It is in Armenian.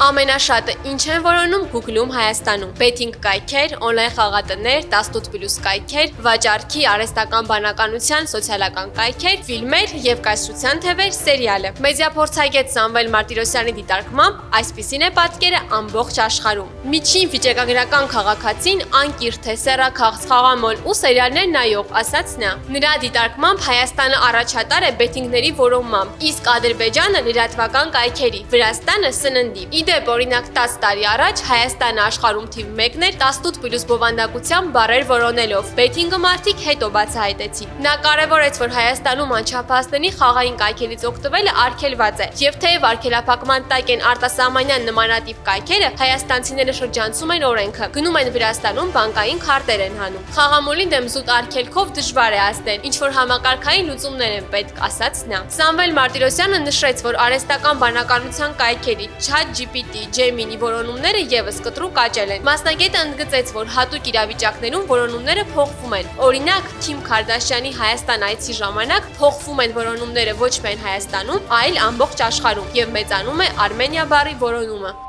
Ամենաշատը ինչ են որոնում Google-ում Հայաստանում։ Բեթինգ կայքեր, օնլայն խաղատներ, 18+ կայքեր, վաճառքի, արհեստական բանականության, սոցիալական կայքեր, ֆիլմեր եւ կայսրության թևեր, սերիալը։ Մեդիափորձագետ Սամվել Մարտիրոսյանի դիտարկմամբ այսպիսին է պատկերը ամբողջ աշխարհում։ Միջին վիճակագրական քաղաքացին անկիրթ է, սեռաքաղց, խաղամոլ ու սերիալներ նայող, ասաց նա։ Նրա դիտարկմամբ Հայաստանը առաջատար է բեթինգների որոնմամբ, իսկ Ադրբեջանը լրատվական կայքերի, Վրաստանը սննդի։ Իդեպ, օրինակ 10 տարի առաջ Հայաստանը աշխարհում թիվ 1-ն էր 18+ բովանդակության բառեր որոնելով։ Բեթինգը մարդիկ հետո բացահայտեցին։ Նա կարևորեց, որ Հայաստանում անչափահասների խաղային կայքերից օգտվելը արգելված է, եւ թեև արգելափակման տակ են արտասահմանյան նմանատիպ կայքերը, հայաստանցիները շրջանցում են օրենքը, գնում են Վրաստանում բանկային քարտեր են հանում։ Խաղամոլի դեմ զուտ արգելքով դժվար է հասնել, ինչ որ համակարգային լուծումներ են պետք, ասաց նա։ Սամվել Մարտիրոսյանը նշեց, որ արհեստական բանականության կայքերի ChatGPT, Gemini որոնումները եւս կտրուկ աճել են։ Մասնագետը ընդգծեց, որ հատուկ իրավիճակներում որոնումները փոխվում են։ Օրինակ, Քիմ Քարդաշյանի Հայաստան այցի ժամանակ փոխվում են որոնումները ոչ միայն Հայաստանում, այլ ամբողջ աշխարհում, եւ մեծանում է Արմենիա բառի որոնումը։